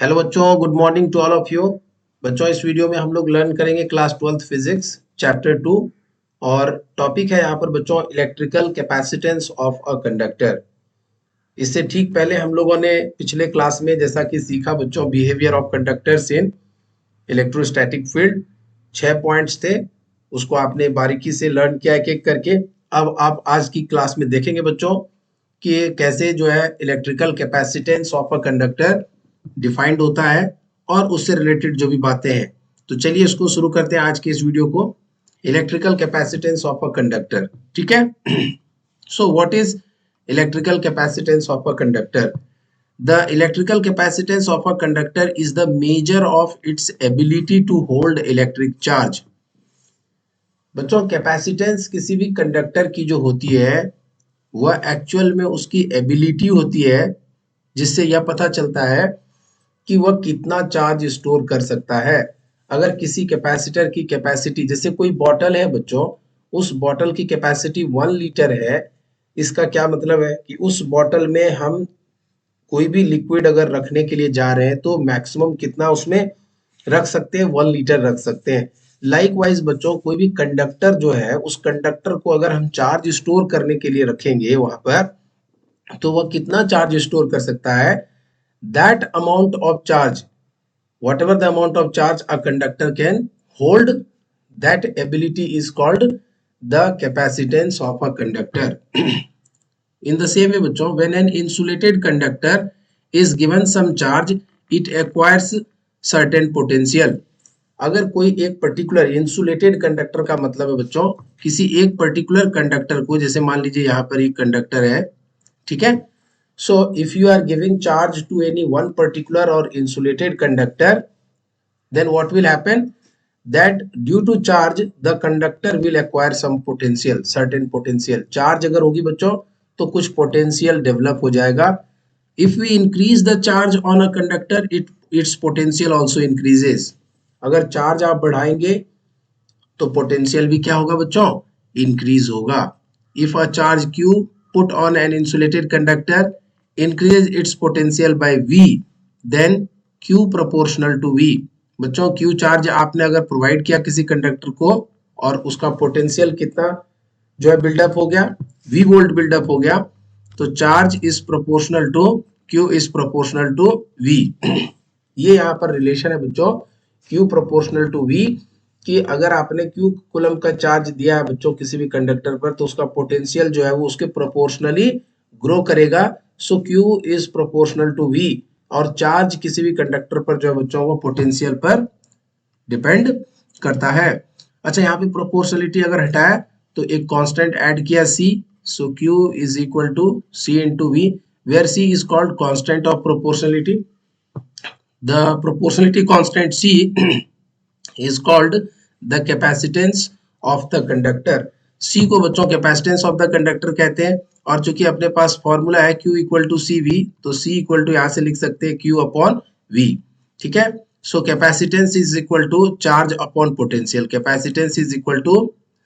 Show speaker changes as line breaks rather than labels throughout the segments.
Hello बच्चों, good morning to all of you. बच्चों, इस वीडियो में हम लोग लर्न करेंगे क्लास 12th फिजिक्स चैप्टर 2 और टॉपिक है यहाँ पर बच्चों electrical capacitance of a conductor. इससे ठीक पहले हम लोगों ने पिछले क्लास में जैसा कि सीखा बच्चों behaviour of conductors in electrostatic field. 6 points थे, उसको आपने बारीकी से लर्न किया एक एक करके। अब आप आज की क्लास में देखेंगे बच्चों कि कैसे जो है electrical capacitance of a conductor defined होता है और उससे रिलेटेड जो भी बातें हैं। तो चलिए इसको शुरू करते हैं आज के इस वीडियो को। Electrical capacitance of a conductor, ठीक है। So what is electrical capacitance of a conductor? The electrical capacitance of a conductor is the measure of its ability to hold electric charge. बच्चों, कैपेसिटेंस किसी भी conductor की जो होती है वह एक्चुअल में उसकी एबिलिटी होती है, जिससे यह पता चलता है कि वह कितना चार्ज स्टोर कर सकता है। अगर किसी कैपेसिटर की कैपेसिटी, जैसे कोई बॉटल है बच्चों, उस बॉटल की कैपेसिटी 1 लीटर है। इसका क्या मतलब है कि उस बॉटल में हम कोई भी लिक्विड अगर रखने के लिए जा रहे हैं तो मैक्सिमम कितना उसमें रख सकते हैं? 1 लीटर रख सकते हैं। लाइक वाइज बच्चों, कोई भी कंडक्टर जो है उस कंडक्टर को अगर हम चार्ज स्टोर करने के लिए रखेंगे वहां पर, तो वह कितना चार्ज स्टोर कर सकता है? That amount of charge, whatever the amount of charge a conductor can hold, that ability is called the capacitance of a conductor. In the same way बच्चों, when an insulated conductor is given some charge, it acquires certain potential. अगर कोई एक particular insulated conductor का मतलब है बच्चों किसी एक पर्टिकुलर कंडक्टर को, जैसे मान लीजिए यहाँ पर एक कंडक्टर है, ठीक है। So if you are giving charge to any one particular or insulated conductor, then what will happen? That due to charge the conductor will acquire some potential, certain potential. charge अगर होगी बच्चों तो कुछ potential develop हो जाएगा। If we increase the charge on a conductor, its potential also increases. अगर charge आप बढ़ाएंगे तो पोटेंशियल भी क्या होगा बच्चों? इंक्रीज होगा। If a charge q put on an insulated conductor increase its potential by v, then q proportional to v। बच्चों, q चार्ज आपने अगर प्रोवाइड किया किसी कंडक्टर को और उसका पोटेंशियल कितना जो है बिल्डअप हो गया, v वोल्ट बिल्डअप हो गया, तो charge is proportional to q is proportional to v। ये यहाँ पर रिलेशन है बच्चों, q प्रोपोर्शनल टू v, कि अगर आपने q कूलम का चार्ज दिया है बच्चों किसी भी कंडक्टर पर, तो उसका पोटेंशियल जो है वो उसके प्रोपोर्शनली ग्रो करेगा। So q is proportional to v, और चार्ज किसी भी कंडक्टर पर जो है बच्चों वो पोटेंशियल पर डिपेंड करता है। अच्छा, यहाँ पे प्रोपोर्शनलिटी अगर हटाया तो एक कांस्टेंट ऐड किया c, so q is equal to c into v, where c is called constant of proportionality. The proportionality constant c is called the capacitance of the conductor. C को बच्चों capacitance of the conductor कहते हैं, और चूंकि अपने पास formula है Q equal to C V, तो C इक्वल टू यहाँ से लिख सकते हैं Q अपॉन V, ठीक है। So capacitance is equal to charge upon potential, capacitance is equal to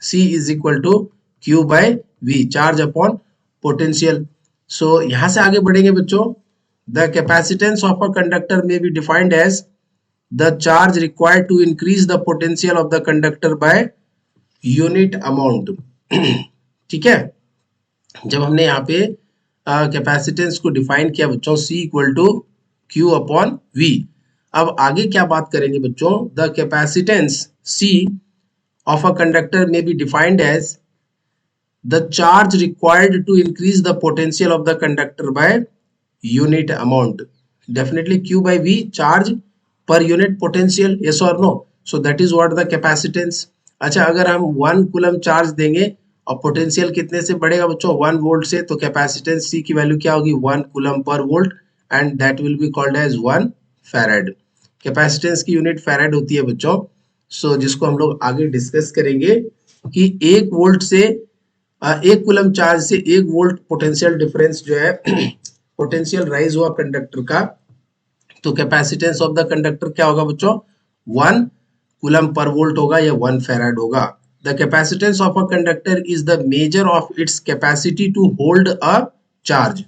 C is equal to Q by V, charge upon potential. So यहाँ से आगे बढ़ेंगे बच्चों। The capacitance of a conductor may be defined as the charge required to increase the potential of the conductor by unit amount। ठीक है, जब हमने यहाँ पे कैपेसिटेंस को डिफाइन किया बच्चों C equal to Q upon V। अब आगे क्या बात करेंगे बच्चों? The capacitance C of a conductor may be defined as the charge required to increase the potential of the conductor by unit amount। Definitely Q by V, charge per unit potential, yes or no? So that is what the capacitance। अच्छा, अगर हम 1 coulomb charge देंगे और potential कितने से बढ़ेगा बच्चों? 1 volt से, तो कैपेसिटेंस C की वैल्यू क्या होगी? 1 कूलम पर volt, and that will be called as 1 farad. Capacitance की यूनिट फैराड होती है बच्चों। सो जिसको हम लोग आगे डिस्कस करेंगे कि 1 वोल्ट से 1 कूलम चार्ज से 1 वोल्ट पोटेंशियल डिफरेंस जो है पोटेंशियल राइज हुआ कंडक्टर का, तो कैपेसिटेंस ऑफ द कंडक्टर क्या होगा बच्चों? 1 कूलम पर वोल्ट होगा या 1 फैराड होगा। The capacitance of a conductor is the measure of its capacity to hold a charge.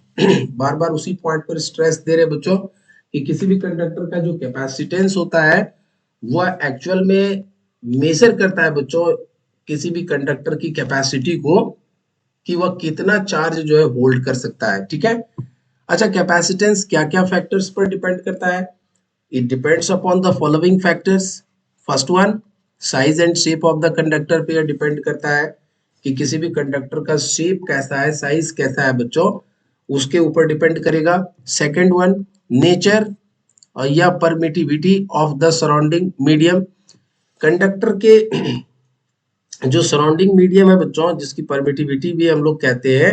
बार बार उसी पॉइंट पर स्ट्रेस दे रहे बच्चों कि किसी भी कंडक्टर का जो कैपेसिटेंस होता है वह एक्चुअल में मेजर करता है बच्चों किसी भी कंडक्टर की कैपेसिटी को, कि वह कितना चार्ज जो है होल्ड कर सकता है। ठीक है। अच्छा, कैपेसिटेंस क्या क्या फैक्टर्स पर डिपेंड करता है? It depends upon the following factors. First one, size and shape of the conductor पे डिपेंड करता है कि किसी भी कंडक्टर का शेप कैसा है, साइज कैसा है बच्चों, उसके ऊपर डिपेंड करेगा। सेकेंड वन, नेचर या permittivity of the surrounding medium. Conductor के जो सराउंडिंग मीडियम है बच्चों, जिसकी परमिटिविटी भी हम लोग कहते हैं,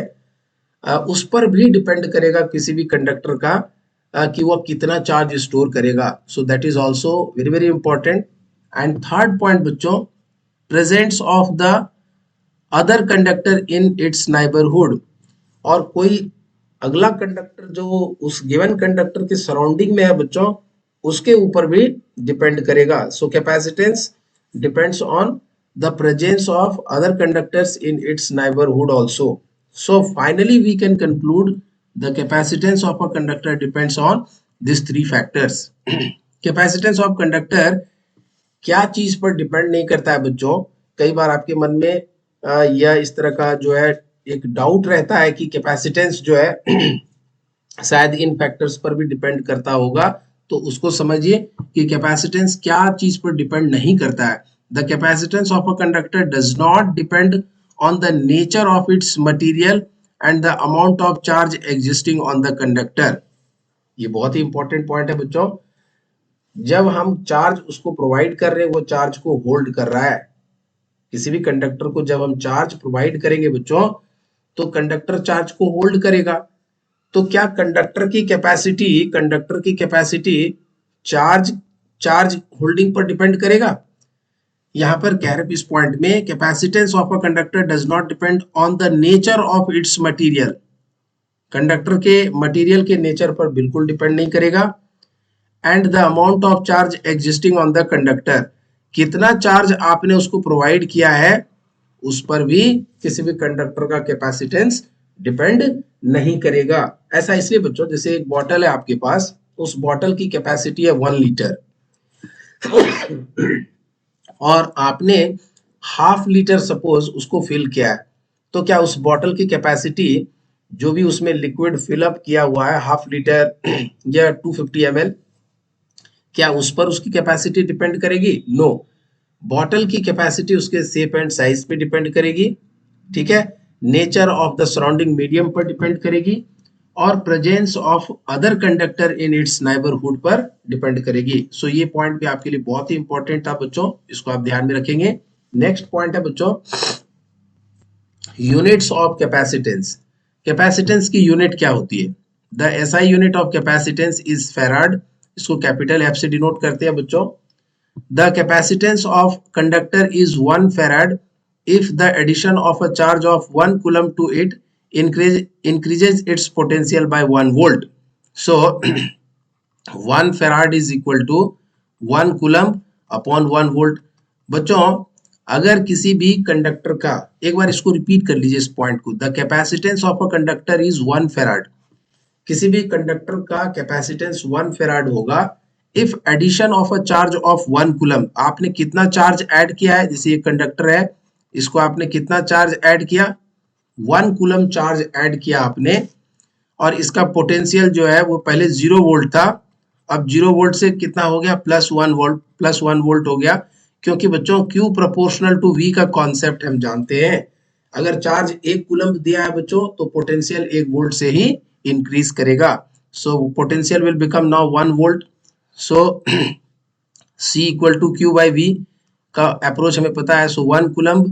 उस पर भी डिपेंड करेगा किसी भी कंडक्टर का कि वह कितना चार्ज स्टोर करेगा। So that is also very very important. And third point बच्चों, presence of the other conductor in its neighbourhood. और कोई अगला कंडक्टर जो उस गिवन कंडक्टर के सराउंडिंग में है बच्चों, उसके ऊपर भी डिपेंड करेगा। So capacitance depends on the presence of other conductors in its neighbourhood also. So finally we can conclude the capacitance of a conductor depends on these three factors. Capacitance of conductor क्या चीज पर depend नहीं करता है बच्चों? कई बार आपके मन में यह इस तरह का जो है एक डाउट रहता है कि कैपेसिटेंस जो है शायद इन फैक्टर्स पर भी डिपेंड करता होगा। तो उसको समझिए कि कैपेसिटेंस क्या चीज पर डिपेंड नहीं करता है। The capacitance of a conductor does not depend on the nature of its material and the amount of charge existing on the conductor. ये बहुत ही इंपॉर्टेंट पॉइंट है बच्चों। जब हम चार्ज उसको प्रोवाइड कर रहे हैं, वो चार्ज को होल्ड कर रहा है। किसी भी कंडक्टर को जब हम चार्ज प्रोवाइड करेंगे बच्चों, तो कंडक्टर चार्ज को होल्ड करेगा। तो क्या कंडक्टर की कैपेसिटी चार्ज होल्डिंग पर डिपेंड करेगा? यहां पर कह रहे इस पॉइंट में, capacitance of a conductor does not depend on the nature of its material. Conductor के मटेरियल के नेचर पर बिल्कुल डिपेंड नहीं करेगा। And the amount of charge existing on the conductor, कितना चार्ज आपने उसको प्रोवाइड किया है, उस पर भी किसी भी कंडक्टर का कैपेसिटेंस डिपेंड नहीं करेगा। ऐसा इसलिए बच्चों, जैसे एक बॉटल है आपके पास, उस बॉटल की कैपेसिटी है 1 लीटर और आपने हाफ लीटर सपोज उसको फिल किया है, तो क्या उस बॉटल की कैपेसिटी, जो भी उसमें लिक्विड फिलअप किया हुआ है हाफ लीटर या 250 ml, क्या उस पर उसकी कैपेसिटी डिपेंड करेगी? नो। बॉटल की कैपेसिटी उसके शेप एंड साइज पे डिपेंड करेगी। ठीक है। Nature of the surrounding medium पर डिपेंड करेगी और presence of other conductor in its neighbourhood पर डिपेंड करेगी। सो ये पॉइंट भी आपके लिए बहुत ही इंपॉर्टेंट था बच्चों, इसको आप ध्यान में रखेंगे। नेक्स्ट पॉइंट है बच्चों, यूनिट्स ऑफ कैपेसिटेंस। कैपेसिटेंस की यूनिट क्या होती है? The SI unit of capacitance is farad. इसको कैपिटल एफ से डिनोट करते हैं बच्चों। The capacitance of conductor is 1 farad if the addition of a charge of 1 coulomb to it increases its potential by 1 volt. So 1 farad is equal to 1 coulomb upon 1 volt. बच्चों, अगर किसी भी conductor का, एक बार इसको रिपीट कर लीजिए इस पॉइंट को, the capacitance of a conductor is 1 farad। किसी भी कंडक्टर का कैपेसिटेंस 1 farad होगा if addition of a charge of 1 coulomb. आपने कितना चार्ज ऐड किया है? जैसे ये कंडक्टर है, इसको आपने कितना चार्ज ऐड किया? 1 कूलम चार्ज ऐड किया आपने, और इसका पोटेंशियल जो है वो पहले 0 वोल्ट था, अब 0 वोल्ट से कितना हो गया? प्लस 1 वोल्ट हो गया। क्योंकि बच्चों Q प्रोपोर्शनल टू V का कॉन्सेप्ट हम जानते हैं। अगर चार्ज 1 कूलम दिया है बच्चों, तो पोटेंशियल 1 वोल्ट से ही इंक्रीज करेगा। So potential will become now 1 volt. So C equal to Q by V का अप्रोच हमें पता है। So 1 coulomb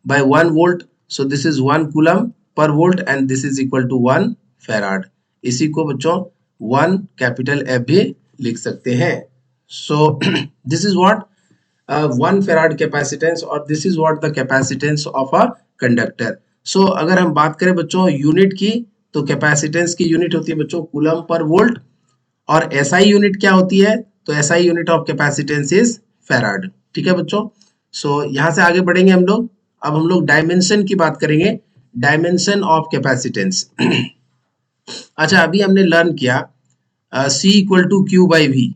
by 1 volt, so this is 1 coulomb पर volt and this is equal to 1 farad. इसी को बच्चों 1 कैपिटल F भी लिख सकते हैं। So this is what 1 farad capacitance, और this is what the capacitance of a conductor. So अगर हम बात करें बच्चों यूनिट की, तो कैपेसिटेंस की यूनिट होती है बच्चों कूलम पर वोल्ट, और एसआई यूनिट क्या होती है? तो SI unit of capacitance is farad. ठीक है बच्चों। सो यहां से आगे बढ़ेंगे हम लोग। अब हम लोग डायमेंशन की बात करेंगे, डायमेंशन ऑफ कैपेसिटेंस। अच्छा, अभी हमने लर्न किया C equal to Q by V.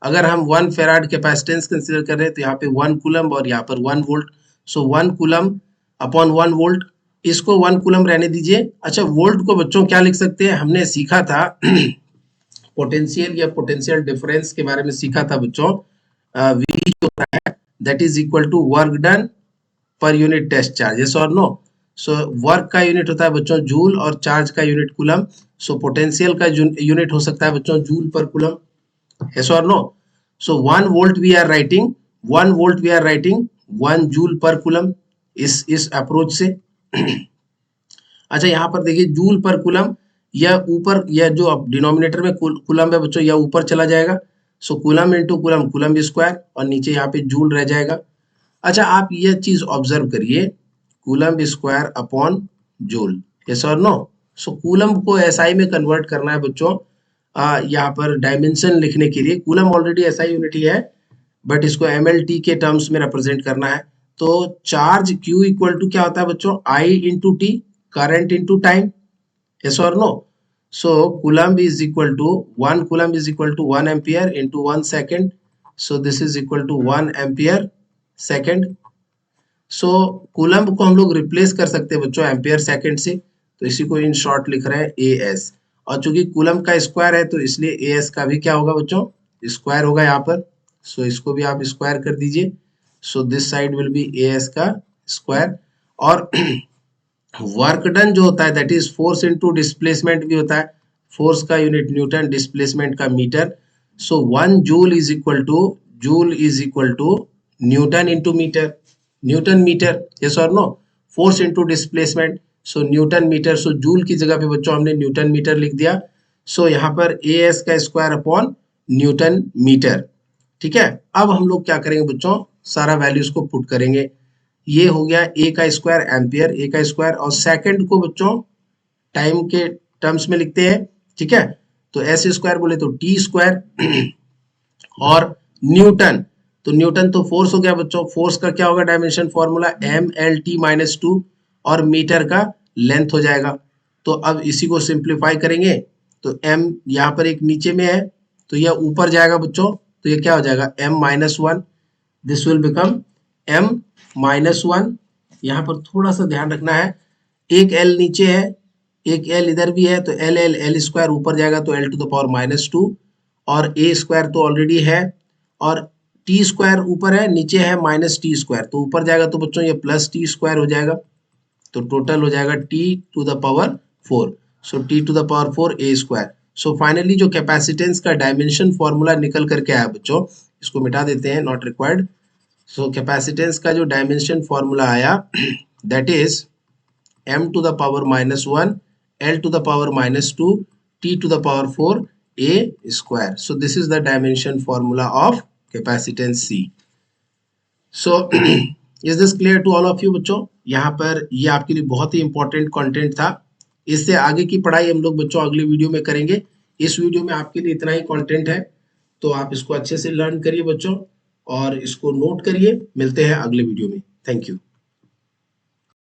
अगर हम 1 फेराड कैपेसिटेंस कंसीडर कर रहे हैं तो यहाँ पे 1 कूलम और यहाँ पर 1 वोल्ट, सो 1 कूलम अपॉन 1 वोल्ट, इसको 1 कूलम रहने दीजिए। अच्छा, वोल्ट को बच्चों क्या लिख सकते हैं, हमने सीखा था पोटेंशियल या पोटेंशियल डिफरेंस के बारे में सीखा था बच्चों। V जो होता है that is equal to work done पर यूनिट टेस्ट चार्ज, यस और नो। सो वर्क का यूनिट होता है बच्चों जूल और चार्ज का यूनिट कूलम। सो पोटेंशियल का यूनिट हो सकता है बच्चों जूल पर coulomb, yes or no? So 1 volt we are writing, 1 volt we are writing 1 joule per coulomb इस अप्रोच से। अच्छा, यहाँ पर देखिए जूल पर कूलम, यह ऊपर, यह जो अब डिनोमिनेटर में कूलम है बच्चों, यह ऊपर चला जाएगा। So coulomb into coulomb, coulomb square, और नीचे यहाँ पे जूल रह जाएगा। अच्छा, आप यह चीज ऑब्जर्व करिए, coulomb square upon joule, yes और नो। सो कूलम को एसआई में कन्वर्ट करना है बच्चों, यहाँ पर डायमेंशन लिखने के लिए। कूलम ऑलरेडी एसआई यूनिट ही है, बट इसको एमएलटी के टर्म्स में रिप्रेजेंट करना है। तो चार्ज Q इक्वल टू क्या होता है बच्चों, I into T, current into time, yes और no. So coulomb is equal to 1 coulomb is equal to 1 ampere into 1 second, so this is equal to 1 ampere second. So coulomb को हम लोग replace कर सकते हैं बच्चों एम्पियर सेकेंड से, तो इसी को इन शॉर्ट लिख रहे हैं AS। और चूंकि कूलम का स्क्वायर है तो इसलिए AS का भी क्या होगा बच्चों, स्क्वायर होगा यहाँ पर। सो इसको भी आप स्क्वायर कर दीजिए। So this side will be AS का स्क्वायर। और वर्क डन जो होता है that is force into displacement भी होता है, फोर्स का यूनिट न्यूटन, डिस्प्लेसमेंट का metre. So 1 joule is equal to newton into metre, newton metre, yes और no. Force into displacement, so newton metre, so joule की जगह पे बच्चों हमने न्यूटन मीटर लिख दिया। सो यहाँ पर AS का स्क्वायर अपॉन न्यूटन मीटर, ठीक है। अब हम लोग क्या करेंगे बच्चों, सारा वैल्यूज को पुट करेंगे। ये हो गया A का स्क्वायर एम्पियर, A का स्क्वायर, और सेकंड को बच्चों टाइम के टर्म्स में लिखते हैं, ठीक है। तो S स्क्वायर बोले तो T स्क्वायर, और न्यूटन, तो न्यूटन तो फोर्स हो गया बच्चों, फोर्स का क्या होगा डायमेंशन फॉर्मूला MLT-2, और मीटर का लेंथ हो जाएगा। तो अब इसी को सिंप्लीफाई करेंगे तो M यहाँ पर एक नीचे में है तो यह ऊपर जाएगा बच्चों, तो ये क्या हो जाएगा M-1, this will become M-1। यहाँ पर थोड़ा सा ध्यान रखना है, एक L नीचे है, एक L इधर भी है, तो L स्क्वायर ऊपर जाएगा तो L⁻², और A स्क्वायर तो ऑलरेडी है, और T स्क्वायर ऊपर है, नीचे है -T², तो ऊपर जाएगा तो बच्चों ये +T² हो जाएगा, तो टोटल हो जाएगा T⁴। So T⁴ A square. So finally जो कैपेसिटेंस का डायमेंशन फॉर्मूला निकल करके आया बच्चों, इसको मिटा देते हैं, नॉट रिक्वायर्ड। सो कैपेसिटेंस का जो डायमेंशन फॉर्मूला आया that is M⁻⁻1 L⁻⁻2 T⁴ A square. So this is the dimension formula of capacitance C. So is this clear to all of you बच्चों? यहाँ पर ये आपके लिए बहुत ही इंपॉर्टेंट कंटेंट था। इससे आगे की पढ़ाई हम लोग बच्चों अगले वीडियो में करेंगे। इस वीडियो में आपके लिए इतना ही कंटेंट है, तो आप इसको अच्छे से लर्न करिए बच्चों, और इसको नोट करिए। मिलते हैं अगले वीडियो में। Thank you.